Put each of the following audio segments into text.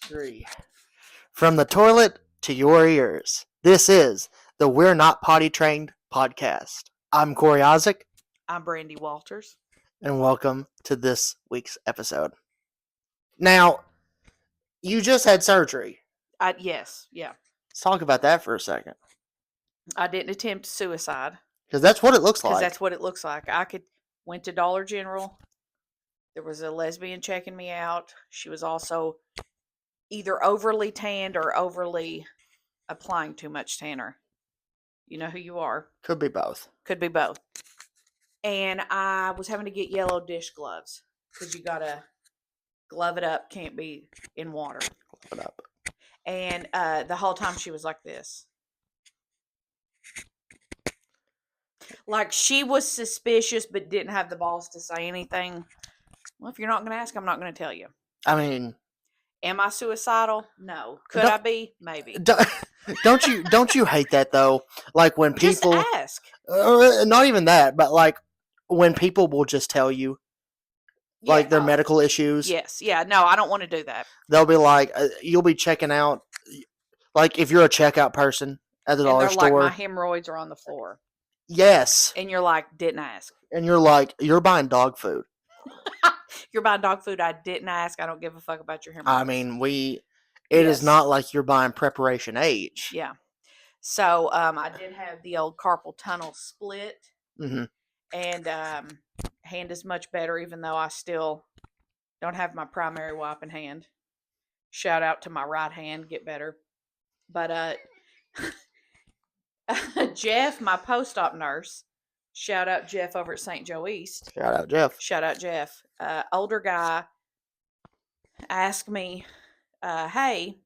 3. From the toilet to your ears, this is the We're Not Potty Trained podcast. I'm Corey Isaac. I'm Brandy Walters. And welcome to this week's episode. Now, you just had surgery. Yes. Let's talk about that for a second. I didn't attempt suicide. Because that's what it looks like. Because that's what it looks like. Went to Dollar General. There was a lesbian checking me out. She was also either overly tanned or overly applying too much tanner. You know who you are. Could be both. Could be both. And I was having to get yellow dish gloves. Because you got to glove it up. Can't be in water. Glove it up. And the whole time she was like this. Like she was suspicious but didn't have the balls to say anything. Well, if you're not going to ask, I'm not going to tell you. I mean... Am I suicidal? No. Could I be? Maybe. Don't you hate that, though? Like when people... Just ask. Not even that, but like when people will just tell you like their medical issues. Yes. Yeah. No, I don't want to do that. They'll be like, you'll be checking out, like if you're a checkout person at the dollar store. Like, my hemorrhoids are on the floor. Yes. And you're like, didn't ask. And you're like, you're buying dog food. You're buying dog food. I didn't ask. I don't give a fuck about your hemorrhoids. I mean, it is not like you're buying preparation H. Yeah. So, I did have the old carpal tunnel split. Mm-hmm. And, hand is much better, even though I still don't have my primary wiping hand. Shout out to my right hand, get better. But, Jeff, my post-op nurse, shout out Jeff over at St. Joe East. Shout out Jeff. Shout out Jeff. Older guy asked me, hey,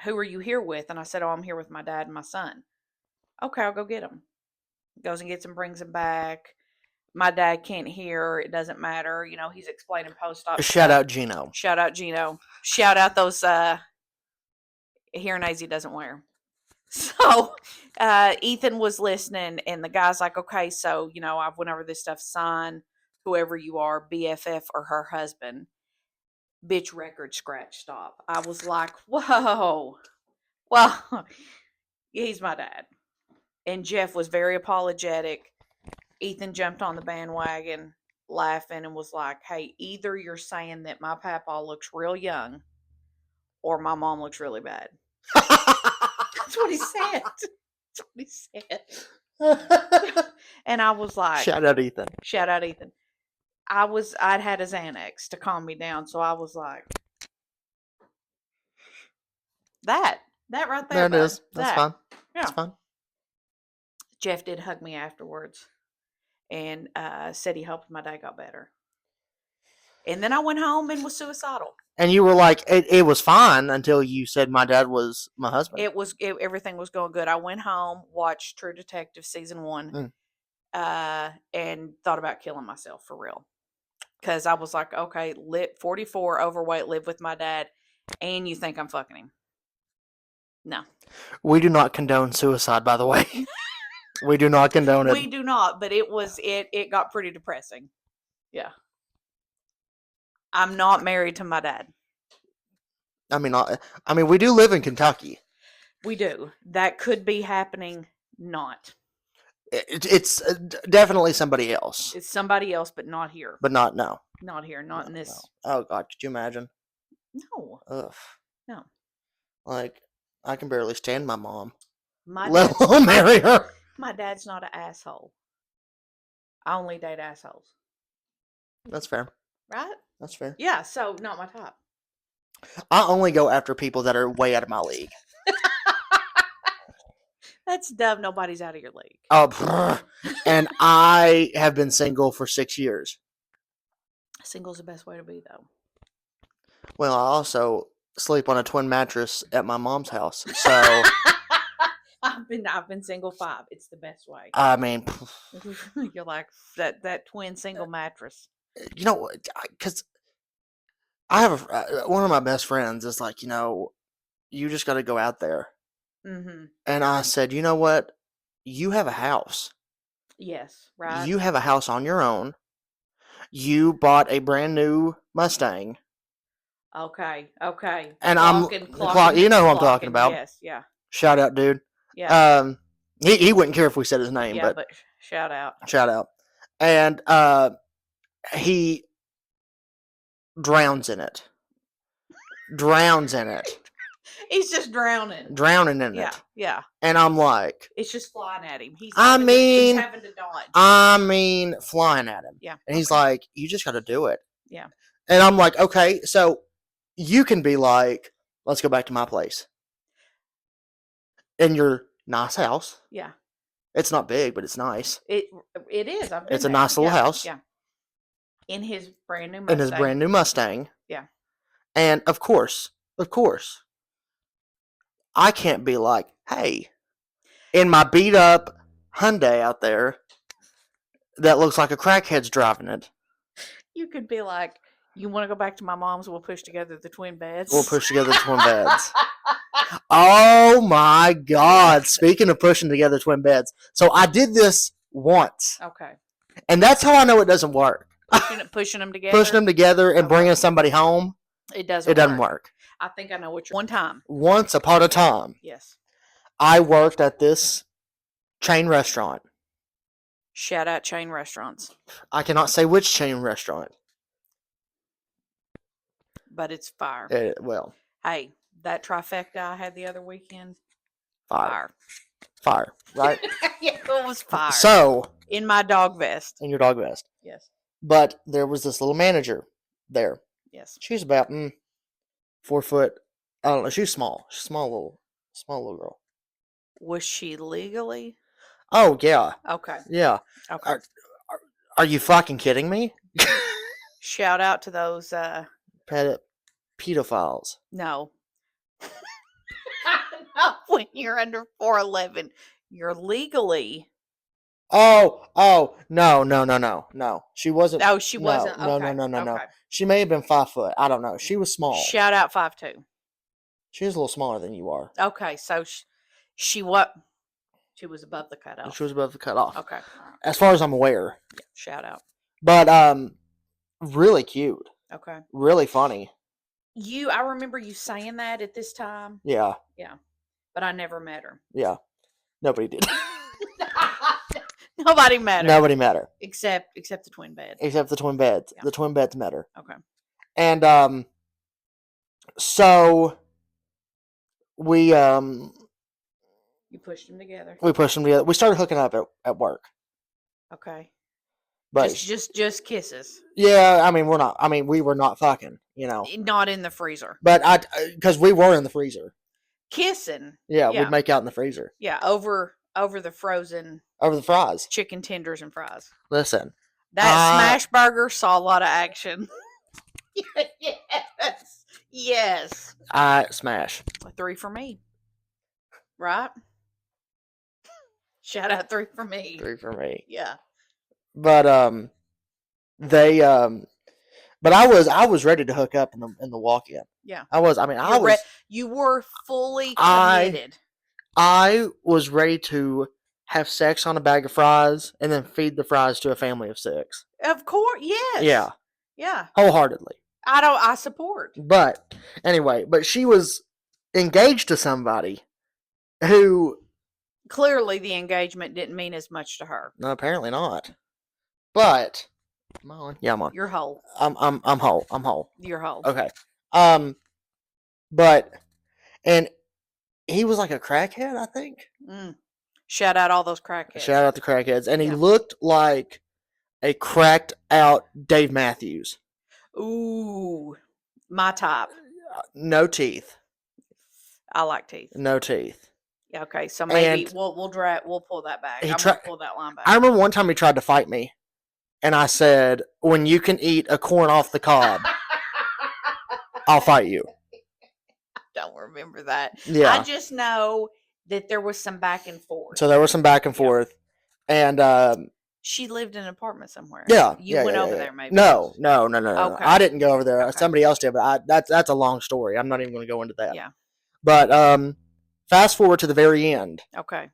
who are you here with? And I said, oh, I'm here with my dad and my son. Okay, I'll go get him. Goes and gets him, brings him back. My dad can't hear. It doesn't matter. You know, he's explaining post-op. Shout out Gino. Shout out Gino. Shout out those hearing aids he doesn't wear. So, Ethan was listening, and the guy's like, okay, so, you know, I've went over this stuff, sign whoever you are, BFF or her husband. Bitch, record scratch, stop. I was like, whoa. Well, he's my dad. And Jeff was very apologetic. Ethan jumped on the bandwagon laughing and was like, hey, either you're saying that my papa looks real young or my mom looks really bad. That's what he said. That's what he said. And I was like, shout out Ethan. Shout out Ethan. I'd had a Xanax to calm me down, so I was like, that right there. There it is. That's fine. Yeah. That's fine. Jeff did hug me afterwards and said he hoped my dad got better. And then I went home and was suicidal. And you were like, it was fine until you said my dad was my husband. Everything was going good. I went home, watched True Detective season 1, and thought about killing myself for real. Because I was like, okay, 44, overweight, live with my dad, and you think I'm fucking him. No. We do not condone suicide, by the way. We do not condone it. We do not, but it got pretty depressing. Yeah. I'm not married to my dad. I mean, we do live in Kentucky. We do. That could be happening. Not. It's definitely somebody else. It's somebody else, but not here. No. Not here. Not in this. No. Oh God, could you imagine? No. Ugh. No. Like, I can barely stand my mom. Let alone marry her. My dad's not an asshole. I only date assholes. That's fair. Right? That's fair. Yeah, so not my type. I only go after people that are way out of my league. That's dumb. Nobody's out of your league. Oh, and I have been single for 6 years. Single's the best way to be, though. Well, I also sleep on a twin mattress at my mom's house, so I've been single 5. It's the best way. I mean, you're like that twin single mattress. You know, because I have one of my best friends is like, you know, you just got to go out there. Mm-hmm. And I said, you know what? You have a house. Yes, right. You have a house on your own. You bought a brand new Mustang. Okay. Okay. And Clocking you know who I'm clocking. talking about. Yes. Yeah. Shout out, dude. Yeah. He wouldn't care if we said his name, Yeah. but Shout out. shout out. And he drowns in it. He's just drowning. Drowning in Yeah. it. Yeah. And I'm like, It's just flying at him. He's having to dodge. Flying at him. Yeah. And he's like, you just got to do it. Yeah. And I'm like, okay, so you can be like, let's go back to my place. In your nice house. Yeah. It's not big, but it's nice. It is. It's a nice little house. Yeah. In his brand new Mustang. Yeah. And of course, I can't be like, hey, in my beat up Hyundai out there that looks like a crackhead's driving it. You could be like, you want to go back to my mom's? We'll push together the twin beds. Oh my God. Speaking of pushing together twin beds. So I did this once. Okay. And that's how I know it doesn't work. Pushing them together? Pushing them together and bringing somebody home. It doesn't work. I think I know what you're... One time. Once upon a time. Yes. I worked at this chain restaurant. Shout out chain restaurants. I cannot say which chain restaurant. But it's fire. Hey, that trifecta I had the other weekend. Fire, right? Yeah, it was fire. So, in my dog vest. In your dog vest. Yes. But there was this little manager there. Yes. She was about 4 foot. I don't know. She was small. Small little girl. Was she legally? Oh, yeah. Okay. Yeah. Okay. Are you fucking kidding me? Shout out to those pedophiles. No. Not when you're under 4'11. You're legally. Oh, no. She wasn't. Oh, she wasn't. Okay. No. She may have been 5 foot. I don't know. She was small. Shout out 5'2". She was a little smaller than you are. Okay, so she what? She was above the cutoff. She was above the cutoff. Okay. As far as I'm aware. Yeah, shout out. But really cute. Okay. Really funny. I remember you saying that at this time. Yeah. Yeah. But I never met her. Yeah. Nobody did. Nobody met her. Nobody met her. Except the twin beds. Except the twin beds. Yeah. The twin beds met her. Okay. And so we you pushed them together. We pushed them together. We started hooking up at work. Okay. But just kisses. Yeah, I mean we were not fucking, you know. Not in the freezer. But because we were in the freezer. Kissing. Yeah, we'd make out in the freezer. Yeah, over the frozen. Over the fries. Chicken tenders and fries. Listen. That smash burger saw a lot of action. Yes. Smash. 3 for me. Right? Shout out 3 for me. 3 for me. Yeah. But but I was ready to hook up in the walk-in. Yeah. You were fully committed. I was ready to have sex on a bag of fries and then feed the fries to a family of 6. Of course, yes. Yeah. Yeah. Wholeheartedly. I support. But anyway, she was engaged to somebody who clearly the engagement didn't mean as much to her. No, apparently not. But I'm on. Yeah, I'm on. You're whole. I'm whole. I'm whole. You're whole. Okay. And he was like a crackhead, I think. Shout out all those crackheads. Shout out the crackheads. And he looked like a cracked out Dave Matthews. Ooh, my type. No teeth. I like teeth. No teeth. Yeah, okay, so maybe we'll pull that back. I'm gonna pull that line back. I remember one time he tried to fight me, and I said, "When you can eat a corn off the cob, I'll fight you." I don't remember that. Yeah, I just know that there was some back and forth. So there was some back and forth, and she lived in an apartment somewhere. Yeah, you went over there, maybe. No. Okay. I didn't go over there. Okay. Somebody else did, but that's a long story. I'm not even going to go into that. Yeah. But fast forward to the very end. Okay.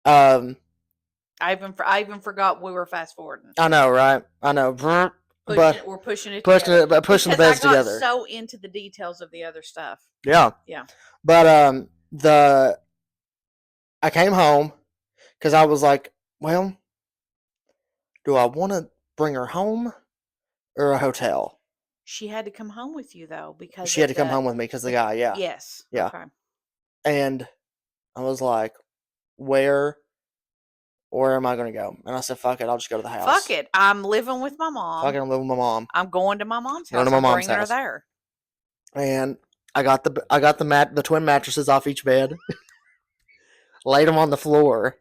I even forgot we were fast forwarding. I know, right? I know. but We're pushing it together. pushing the Because beds I got together. so into the details of the other stuff. Yeah. Yeah. But I came home because I was like, well, do I want to bring her home or a hotel? She had to come home with you though because She had to come home with me because the guy, yeah. Yes. Yeah. Okay. And I was like, where am I going to go? And I said, fuck it, I'll just go to the house. Fuck it. I'm living with my mom. Fuck it, I'm living with my mom. I'm going to my mom's Going house. to my I'm mom's bringing her house. there. And I got the twin mattresses off each bed, laid them on the floor.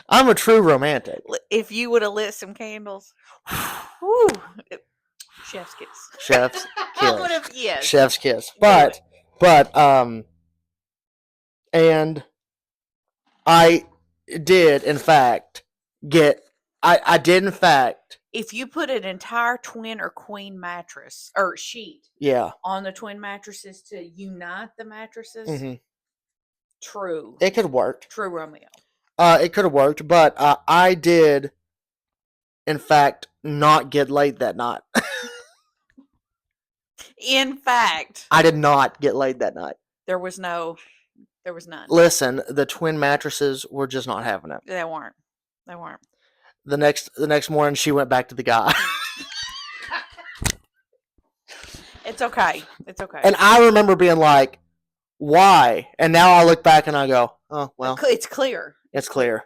I'm a true romantic. If you would have lit some candles, whew, chef's kiss. Chef's kiss. Yes. Chef's kiss. But and I did in fact get. I did in fact. If you put an entire twin or queen mattress or sheet, Yeah, on the twin mattresses to unite the mattresses, mm-hmm. True. It could have worked. True Romeo. It could have worked, but I did, in fact, not get laid that night. In fact, I did not get laid that night. There was none. Listen, the twin mattresses were just not having it. They weren't. The next morning, she went back to the guy. It's okay. And I remember being like, why? And now I look back and I go, oh, well. It's clear. It's clear.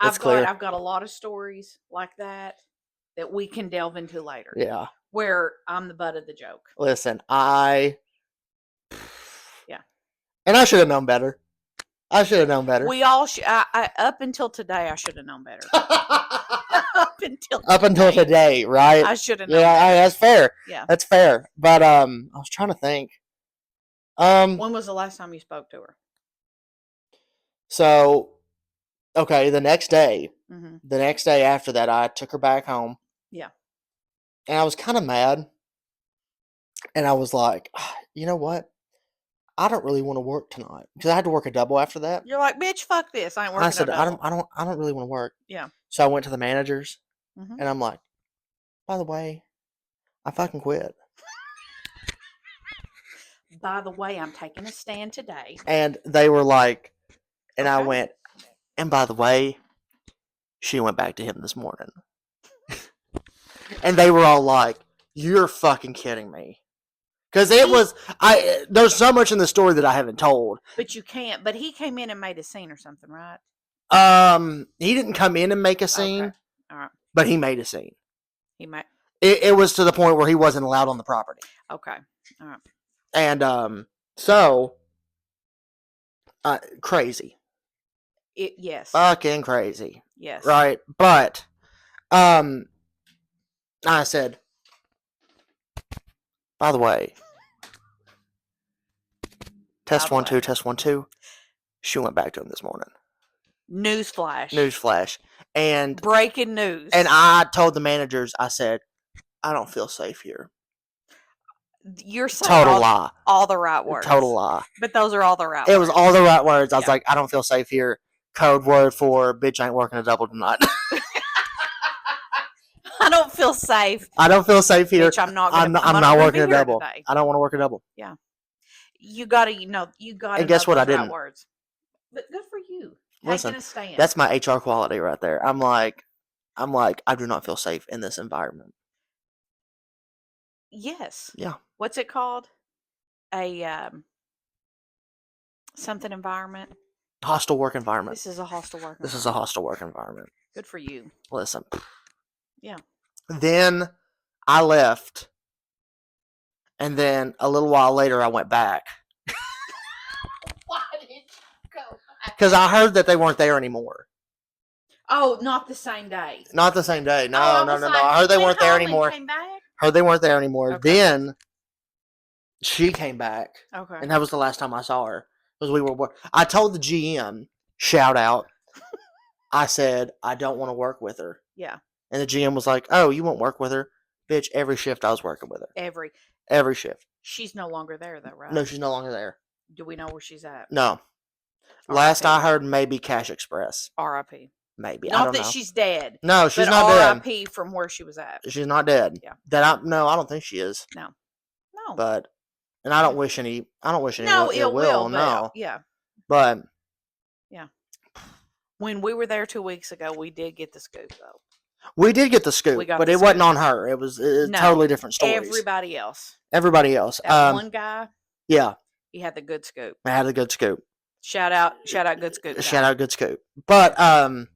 I've got a lot of stories like that we can delve into later. Yeah. Where I'm the butt of the joke. Listen, yeah. And I should have known better. We all up until today, I should have known better. Up until today, right? I should have known. Yeah, that's fair. Yeah, that's fair. But I was trying to think. When was the last time you spoke to her? So, okay, the next day. Mm-hmm. The next day after that, I took her back home. Yeah. And I was kind of mad. And I was like, you know what? I don't really want to work tonight because I had to work a double after that. You're like, bitch, fuck this. I ain't working. I said, no double. I don't really want to work. Yeah. So I went to the managers, mm-hmm. and I'm like, by the way, I fucking quit. By the way, I'm taking a stand today. And they were like, and okay. I went, and by the way, she went back to him this morning. And they were all like, you're fucking kidding me. Because there's so much in the story that I haven't told. But you can't. But he came in and made a scene or something, right? He didn't come in and make a scene. Okay. All right. But he made a scene. He made. It was to the point where he wasn't allowed on the property. Okay. All right. And crazy. Yes. Fucking crazy. Yes. Right. But I said, by the way, test 1 2, test 1 2. She went back to him this morning. Newsflash. And breaking news. And I told the managers, I said, I don't feel safe here. You're saying lie. All the right words. Total lie. But those are all the right words. It was all the right words. I was like, I don't feel safe here. Code word for bitch ain't working a double tonight. I don't feel safe. I don't feel safe here. Bitch, I'm not working a double. Today. I don't want to work a double. Yeah. You gotta. And guess what? I didn't. Words. But good for you. Listen, that's my HR quality right there. I'm like, I do not feel safe in this environment. Yes. Yeah. What's it called? A something environment. Hostile work environment. This is a hostile work. This is a hostile work environment. Good for you. Listen. Yeah. Then I left, and then a little while later I went back. Why did you go back? Because I heard that they weren't there anymore. Oh, not the same day. Not the same day. No. I heard they weren't there anymore. Came back? Heard they weren't there anymore. Okay. Then she came back. Okay. And that was the last time I saw her. Because I told the GM, shout out, I said, I don't want to work with her. Yeah. And the GM was like, oh, you won't work with her? Bitch, every shift I was working with her. Every shift. She's no longer there, though, right? No, she's no longer there. Do we know where she's at? No. R. Last I heard, maybe Cash Express. R.I.P. Maybe. I Not don't that know. she's dead. No, she's but not dead. R.I.P. from where she was at. She's not dead. Yeah. No, I don't think she is. No. But, and I don't wish any No ill will. No. Yeah. But. Yeah. When we were there 2 weeks ago, we did get the scoop, though. We did get the scoop, but it wasn't on her. It was totally different stories. Everybody else. That one guy. Yeah. He had the good scoop. I had a good scoop. Shout out, good scoop. Shout out, good scoop. But no,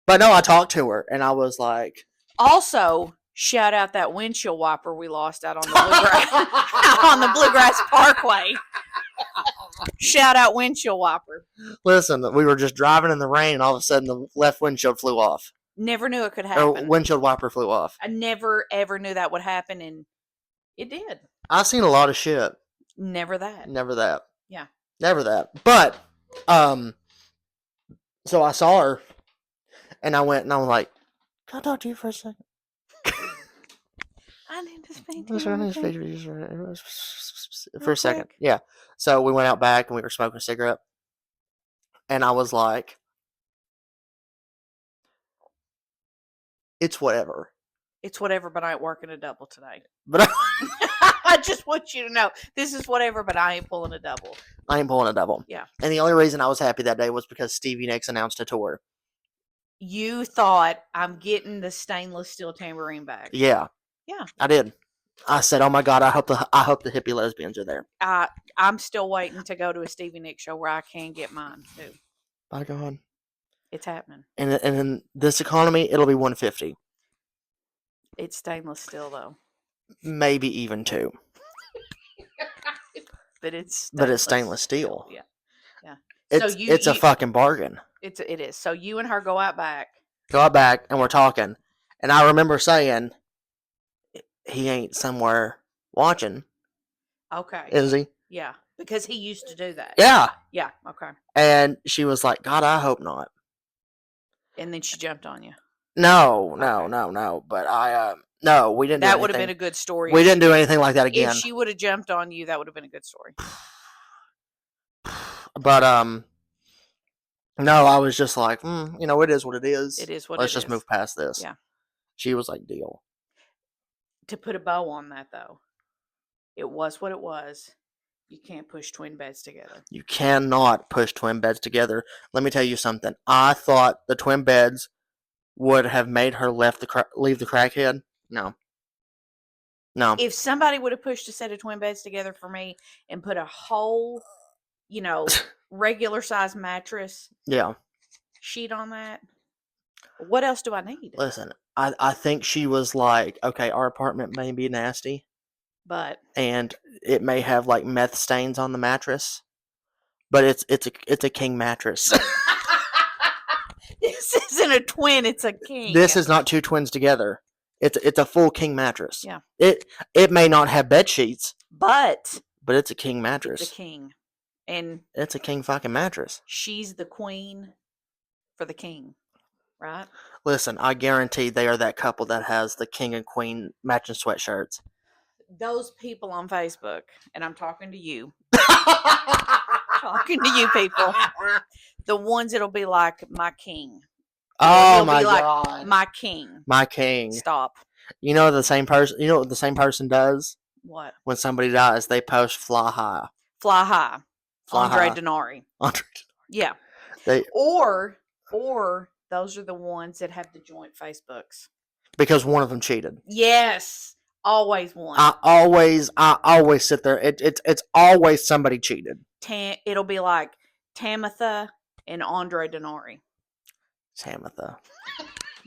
I talked to her and I was like. Also, shout out that windshield wiper we lost out on the bluegrass on the Bluegrass Parkway. Shout out windshield wiper. Listen, we were just driving in the rain and all of a sudden the left windshield flew off. Never knew it could happen. Or windshield wiper flew off. I never ever knew that would happen, and it did. I've seen a lot of shit. Never that. Yeah. Never that. But so I saw her and I went and I was like, can I talk to you for a second? I need to speak to you. For a second. Yeah. So we went out back and we were smoking a cigarette. And I was like, it's whatever. It's whatever, but I ain't working a double today. But I just want you to know, this is whatever, but I ain't pulling a double. I ain't pulling a double. Yeah. And the only reason I was happy that day was because Stevie Nicks announced a tour. You thought, I'm getting the stainless steel tambourine back. Yeah. Yeah. I did. I said, "Oh my God, I hope the hippie lesbians are there." I'm still waiting to go to a Stevie Nicks show where I can get mine too. By God, it's happening. And in this economy, it'll be $150. It's stainless steel though. Maybe even $2. But it's stainless steel. Yeah, yeah. It's a fucking bargain. It is. So you and her go out back, and we're talking, and I remember saying, he ain't somewhere watching. Okay. Is he? Yeah. Because he used to do that. Yeah. Yeah. Okay. And she was like, God, I hope not. And then she jumped on you. No. But no, we didn't do anything. That would have been a good story. We didn't do anything like that again. If she would have jumped on you, that would have been a good story. But, no, I was just like, it is what it is. It is what Let's it just is. move past this. Yeah. She was like, deal. To put a bow on that, though, it was what it was. You can't push twin beds together. You cannot push twin beds together. Let me tell you something. I thought the twin beds would have made her leave the crackhead. No. If somebody would have pushed a set of twin beds together for me and put a whole, regular size mattress sheet on that, what else do I need? Listen, I think she was like, okay, our apartment may be nasty, and it may have like meth stains on the mattress, but it's a king mattress. This isn't a twin; it's a king. This is not two twins together. It's a full king mattress. Yeah. It may not have bed sheets, but it's a king mattress. It's a king, and it's a king fucking mattress. She's the queen for the king. Right? Listen, I guarantee they are that couple that has the king and queen matching sweatshirts. Those people on Facebook, and I'm talking to you. Talking to you people. The ones that'll be like, my king. Oh my God. My king. My king. Stop. You know the same person. You know what the same person does? What? When somebody dies, they post fly high. Fly high. Andre high. Denari. Andre Denari. Yeah. Or those are the ones that have the joint Facebooks. Because one of them cheated. Yes. Always one. I always sit there. It's always somebody cheated. It'll be like Tamitha and Andre Denari. Tamitha.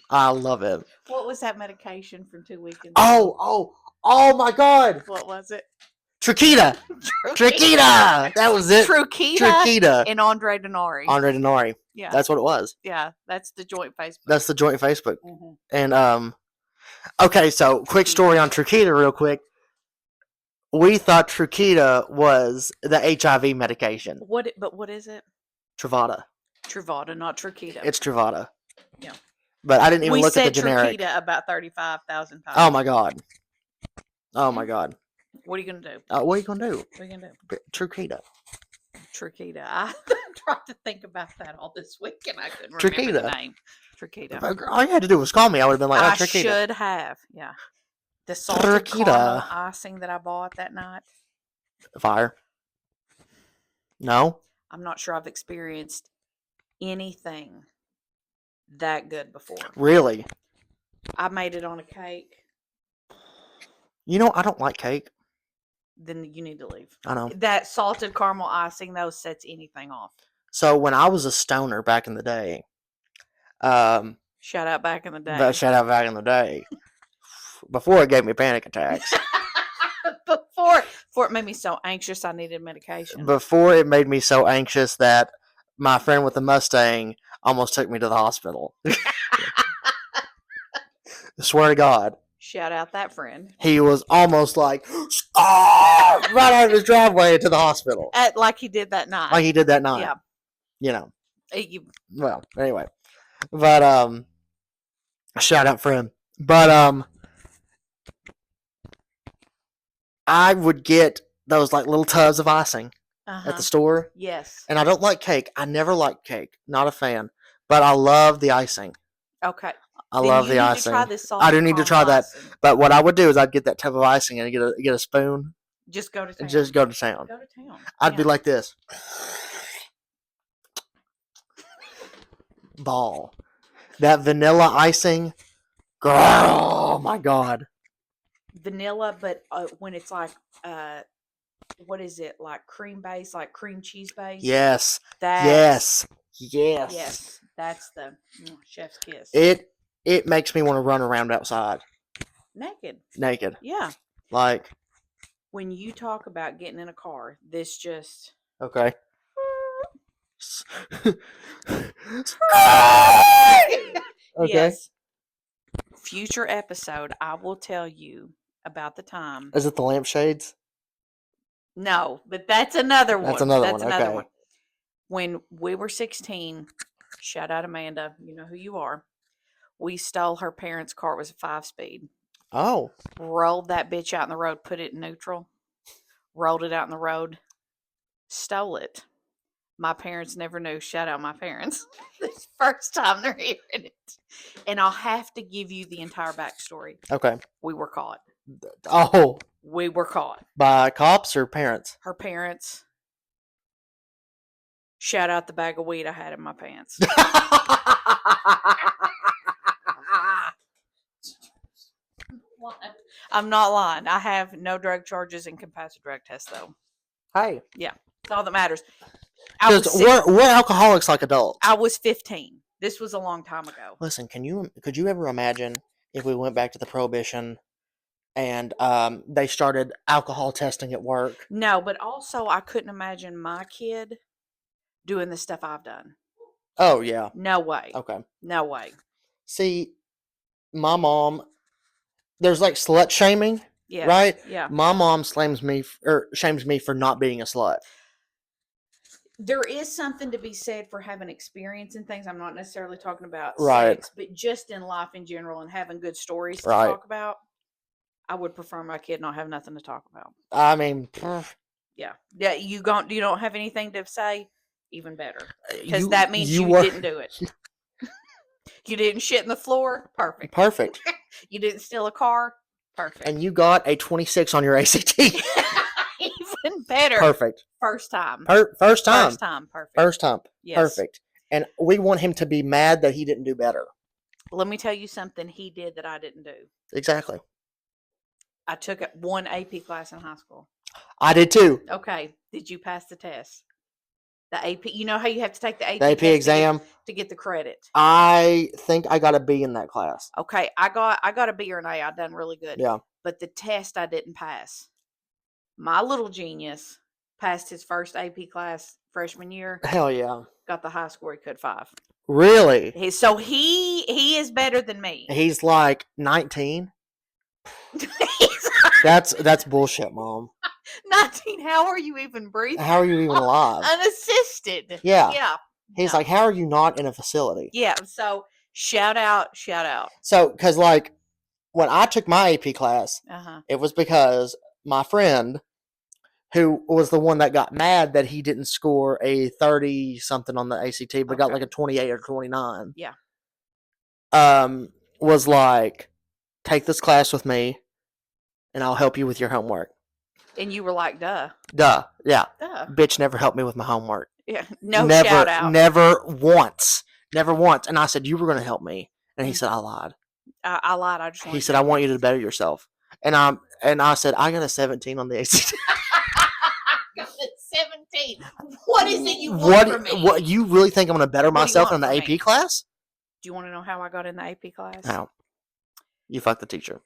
I love it. What was that medication from 2 weekends ago? Oh my God. What was it? Trukita. That was it. Trukita and Andre Denari. Yeah. That's what it was. Yeah. That's the joint Facebook. Mm-hmm. And, okay, so quick story on Trukita real quick. We thought Trukita was the HIV medication. But what is it? Truvada, not Trukita. It's Truvada. Yeah. But I didn't even look at the generic. We said Trukita about 35,000 times. Oh my God. What are you going to do? What are you going to do? What are you going to do? Trukita. Triquita. I tried to think about that all this week, and I couldn't remember the name. Triquita. All you had to do was call me. I would have been like, I Triquita. should have. Yeah. The salted caramel icing that I bought that night. Fire. No? I'm not sure I've experienced anything that good before. Really? I made it on a cake. You know, I don't like cake. Then you need to leave. I know. That salted caramel icing, though, sets anything off. So when I was a stoner back in the day, shout out back in the day. Shout out back in the day. Before it gave me panic attacks. Before it made me so anxious I needed medication. Before it made me so anxious that my friend with the Mustang almost took me to the hospital. I swear to God. Shout out that friend. He was almost like, right out of his driveway to the hospital. Like he did that night. Yeah. You know. Well, anyway. But, shout out friend. But, I would get those like little tubs of icing at the store. Yes. And I don't like cake. I never liked cake. Not a fan. But I love the icing. Okay. I love the icing. I do need to try that. But what I would do is I'd get that tub of icing and get a spoon. Just go to town. Just go to town. Go to town. I'd be like this. Ball. That vanilla icing. Girl, oh my God. Vanilla, but when it's like, what is it? Like cream base, like cream cheese base? Yes. Yes. That's the chef's kiss. It makes me want to run around outside. Naked. Yeah. Like. When you talk about getting in a car, this just. Okay. Okay. Yes. Future episode, I will tell you about the time. Is it the lampshades? No, but that's another one. That's another one. When we were 16, shout out Amanda, you know who you are. We stole her parents' car. It was a 5-speed. Oh. Rolled that bitch out in the road, put it in neutral, rolled it out in the road, stole it. My parents never knew. Shout out my parents. This first time they're hearing it. And I'll have to give you the entire backstory. Okay. We were caught. Oh. We were caught. By cops or parents? Her parents. Shout out the bag of weed I had in my pants. I'm not lying. I have no drug charges and can pass a drug test, though. Hey. Yeah. That's all that matters. We're alcoholics like adults. I was 15. This was a long time ago. Listen, could you ever imagine if we went back to the Prohibition and they started alcohol testing at work? No, but also I couldn't imagine my kid doing the stuff I've done. Oh, yeah. No way. Okay. No way. See, my mom, there's like slut shaming, right? Yeah. My mom shames me for not being a slut. There is something to be said for having experience in things. I'm not necessarily talking about sex, but just in life in general and having good stories to talk about. I would prefer my kid not have nothing to talk about. I mean, yeah. You don't have anything to say, even better, because that means you didn't do it. You didn't shit in the floor. Perfect. You didn't steal a car. Perfect. And you got a 26 on your ACT. Even better. Perfect. First time. First time. Perfect. First time. Yes. Perfect. And we want him to be mad that he didn't do better. Let me tell you something he did that I didn't do. Exactly. I took one AP class in high school. I did too. Okay. Did you pass the test? The AP, you know how you have to take the AP exam to get the credit. I think I got a B in that class. Okay, I got a B or an A. I done really good. Yeah. But the test I didn't pass. My little genius passed his first AP class freshman year. Hell yeah. Got the high score he could 5. Really? So he is better than me. He's like 19. That's bullshit, Mom. 19. How are you even breathing? How are you even alive? Unassisted. Yeah. Yeah. He's like, how are you not in a facility? Yeah. So shout out. So, because like when I took my AP class, Uh-huh. it was because my friend who was the one that got mad that he didn't score a 30 something on the ACT, but got Okay. like a 28 or 29. Yeah. Was like, take this class with me, and I'll help you with your homework. And you were like, duh. Yeah. Duh. Bitch never helped me with my homework. Yeah. No never, shout out. Never once. And I said, you were going to help me. And he said, I lied. I lied. I just He said, I want you to better yourself. And I said, I got a 17 on the ACT. got a 17. What is it you want from me? What, you really think I'm going to better myself in the AP me? class? Do you want to know how I got in the AP class? No. You fucked the teacher.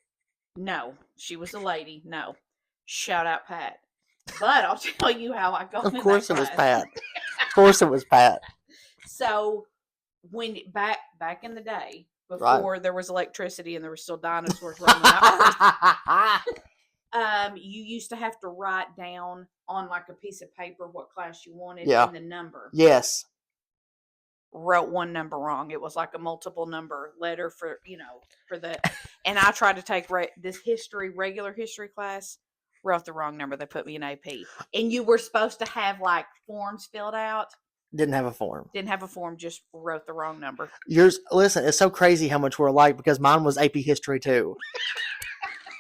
No. She was a lady. No. Shout out Pat. But I'll tell you how I got in that class. Of course it was Pat. Of course it was Pat. So, when back in the day, before there was electricity and there were still dinosaurs roaming out, you used to have to write down on like a piece of paper what class you wanted and the number. Yes. Wrote one number wrong. It was like a multiple number letter for the. And I tried to take this regular history class. Wrote the wrong number. They put me in AP. And you were supposed to have like forms filled out. Didn't have a form. Just wrote the wrong number. Listen, it's so crazy how much we're alike because mine was AP history too.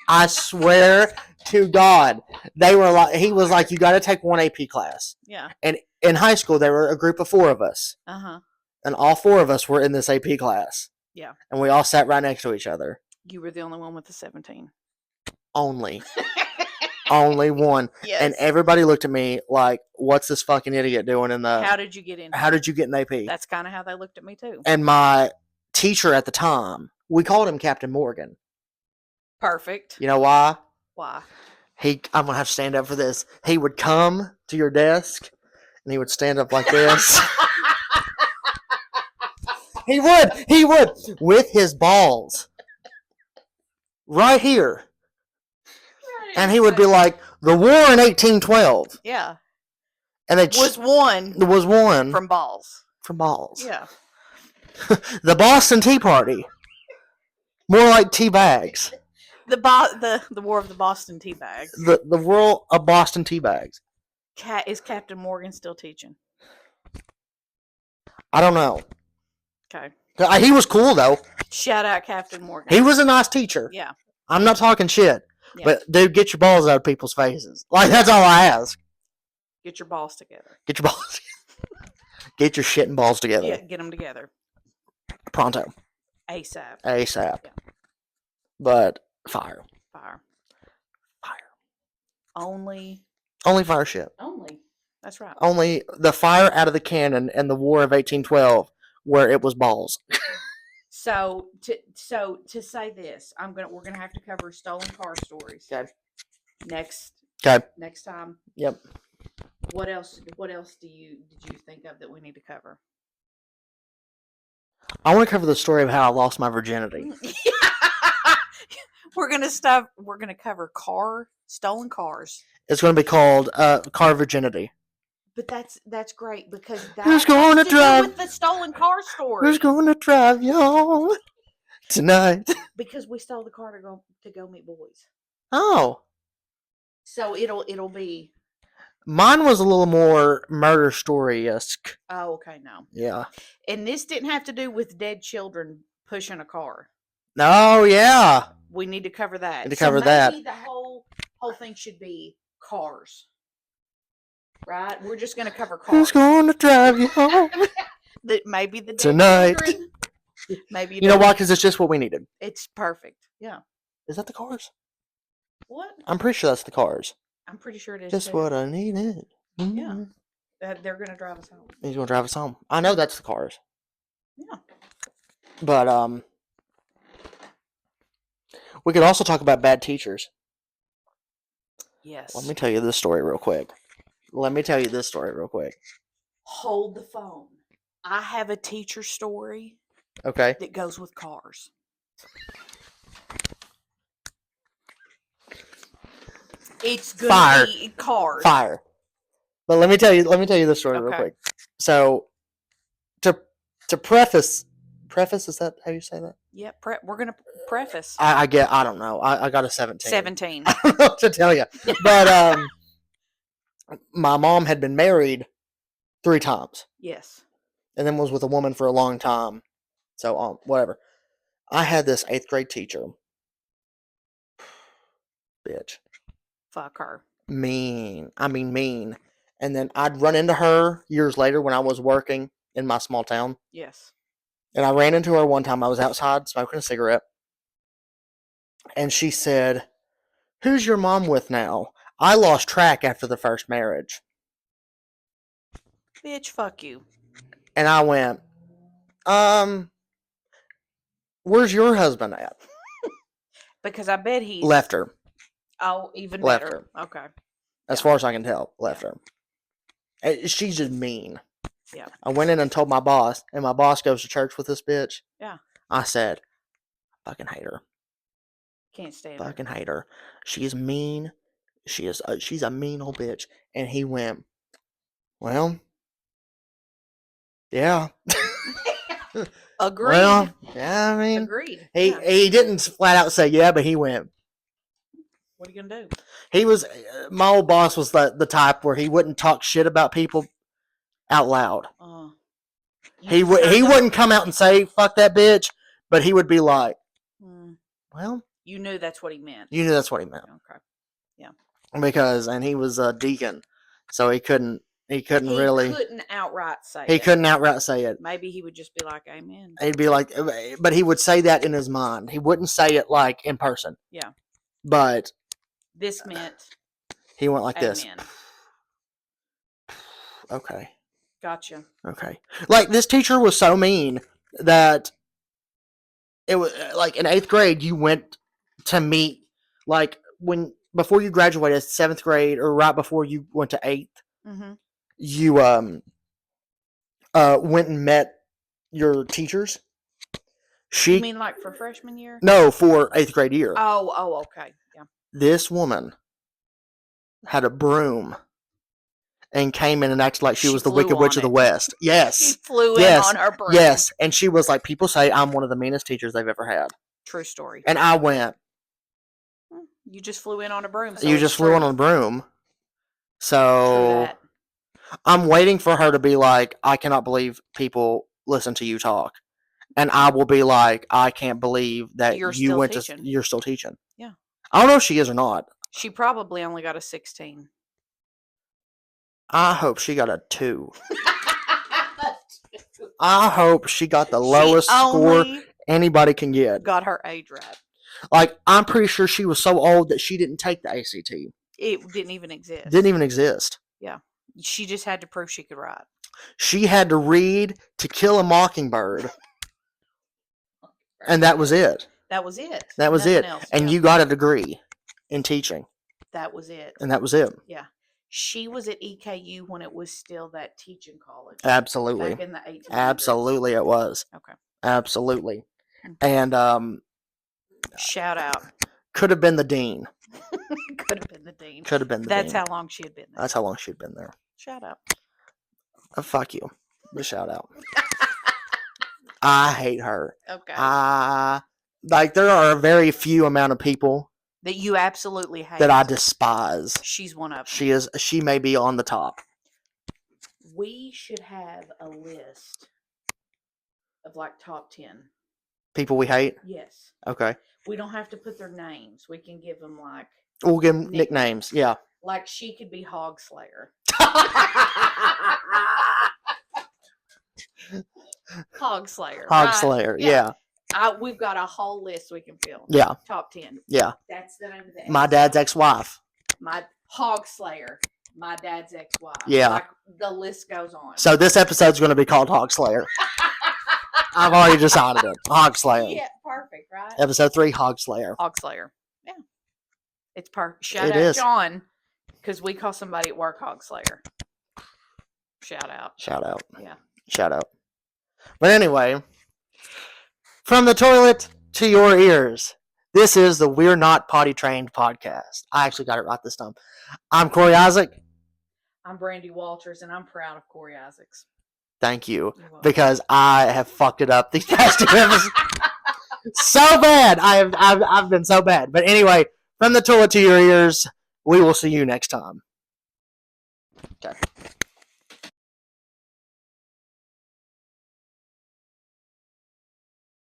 I swear to God, he was like, you got to take one AP class. Yeah. And in high school, there were a group of 4 of us. Uh-huh. And all 4 of us were in this AP class. Yeah. And we all sat right next to each other. You were the only one with the 17. Only. Only one. Yes. And everybody looked at me like, what's this fucking idiot doing in the... How did you get in? How did you get in AP? That's kind of how they looked at me too. And my teacher at the time, we called him Captain Morgan. Perfect. You know why? Why? I'm going to have to stand up for this. He would come to your desk and he would stand up like this. He would, with his balls. Right here. And he would be like, the war in 1812. Yeah. And it was won from balls. From balls. Yeah. The Boston Tea Party. More like tea bags. The War of the Boston Tea Bags. The War of Boston Tea Bags. Is Captain Morgan still teaching? I don't know. Okay. He was cool though. Shout out Captain Morgan. He was a nice teacher. Yeah. I'm not talking shit. Yeah. But dude, get your balls out of people's faces. Like that's all I ask. Get your balls together. Get your balls. Get your shit and balls together. Yeah, get them together. Pronto. ASAP. Yeah. But fire. Only fire shit. Only. That's right. Only the fire out of the cannon and the War of 1812 where it was balls. So to say this, we're gonna have to cover stolen car stories. Okay. Next time. Yep. What else did you think of that we need to cover? I want to cover the story of how I lost my virginity. We're gonna cover stolen cars. It's going to be called Car Virginity. But that's great because who's going to drive with the stolen car story. Who's going to drive you home tonight? Because we stole the car to go meet boys. Oh. So it'll be. Mine was a little more murder story-esque. Oh, okay, no. Yeah. And this didn't have to do with dead children pushing a car. Oh, yeah. We need to cover that. Maybe the whole thing should be cars. Right? We're just going to cover cars. Who's going to drive you home? Maybe the dead tonight. Children. Maybe you know why? Because it's just what we needed. It's perfect. Yeah. Is that the Cars? What? I'm pretty sure that's the Cars. I'm pretty sure it is. Just what I needed. Mm-hmm. Yeah. They're going to drive us home. He's going to drive us home. I know that's the Cars. Yeah. But, we could also talk about bad teachers. Yes. Let me tell you this story real quick. Hold the phone. I have a teacher story. Okay. That goes with cars. It's gonna be cars. Fire. But let me tell you this story real quick. So, to preface, is that how you say that? Yeah, we're gonna preface. I don't know. I got a 17. 17. I don't know what to tell you. But my mom had been married 3 times. Yes. And then was with a woman for a long time. So, whatever. I had this 8th grade teacher. Bitch. Fuck her. Mean. I mean, mean. And then I'd run into her years later when I was working in my small town. Yes. And I ran into her one time. I was outside smoking a cigarette. And she said, "Who's your mom with now? I lost track after the first marriage." Bitch, fuck you. And I went, where's your husband at? Because I bet he's... Left her. Oh, even Left better. her. Okay. As far as I can tell, left her. She's just mean. Yeah. I went in and told my boss, and my boss goes to church with this bitch. Yeah. I said, I fucking hate her. Can't stand her. Fucking hate her. She is mean. She's a mean old bitch. And he went, well, yeah. Agreed. Well, yeah, I mean, agreed. He didn't flat out say yeah, but he went, what are you gonna do? He was, my old boss was the type where he wouldn't talk shit about people out loud. He wouldn't come out and say fuck that bitch, but he would be like, well, you knew that's what he meant. You knew that's what he meant. Okay. Yeah. Because and he was a deacon, so he couldn't really outright say it. He couldn't outright say it. Maybe he would just be like, amen. He'd be like, but he would say that in his mind. He wouldn't say it like in person. Yeah. But this meant he went like amen. This. Okay. Gotcha. Okay. Like this teacher was so mean that it was like in 8th grade you went to meet like before you graduated 7th grade or right before you went to 8th. Mm-hmm. You went and met your teachers. You mean like for freshman year? No, for 8th grade year. Oh, okay. Yeah. This woman had a broom and came in and acted like she was the Wicked Witch of the West. Yes. She flew in on her broom. Yes. And she was like, people say I'm one of the meanest teachers they've ever had. True story. And I went, you just flew in on a broom. So you just flew in on a broom. So I'm waiting for her to be like, I cannot believe people listen to you talk. And I will be you're I can't believe that you're still teaching. Yeah. I don't know if she is or not. She probably only got a 16. I hope she got a 2. I hope she got the lowest score anybody can get. Got her age right. Like, I'm pretty sure she was so old that she didn't take the ACT. It didn't even exist. Didn't even exist. Yeah. She just had to prove she could write. She had to read To Kill a Mockingbird. And that was it. That was it. That was Nothing it. else. And you got a degree in teaching. That was it. And that was it. Yeah. She was at EKU when it was still that teaching college. Absolutely. Back in the 1800s. Absolutely it was. Okay. Absolutely. And shout out. Could have been the dean. Could have been the dean. Could have been the dean. That's how long she had been there. That's how long she'd been there. Shout out. Fuck you. The shout out. I hate her. Okay. There are a very few amount of people that you absolutely hate. That I despise. She's one of them. She may be on the top. We should have a list of like top 10. People we hate? Yes. Okay. We don't have to put their names. We can give them like... We'll give them nicknames. Yeah. Like she could be Hogslayer. Hogslayer. Hogslayer, right? Yeah. We've got a whole list we can fill. Yeah. Top 10. Yeah. That's the name of the My dad's ex-wife. My Hogslayer. My dad's ex-wife. Yeah. Like the list goes on. So this episode's going to be called Hogslayer. I've already decided it. Hogslayer. Yeah, perfect, right? Episode 3, Hogslayer. Hogslayer. Yeah. It's perfect. Shout out John, because we call somebody at work Hogslayer. Shout out. Shout out. Yeah. Shout out. But anyway, from the toilet to your ears, this is the We're Not Potty Trained podcast. I actually got it right this time. I'm Corey Isaac. I'm Brandy Walters, and I'm proud of Corey Isaacs. Thank you, because I have fucked it up these past 2 episodes so bad. I've been so bad. But anyway, from the toilet to your ears, we will see you next time. Okay.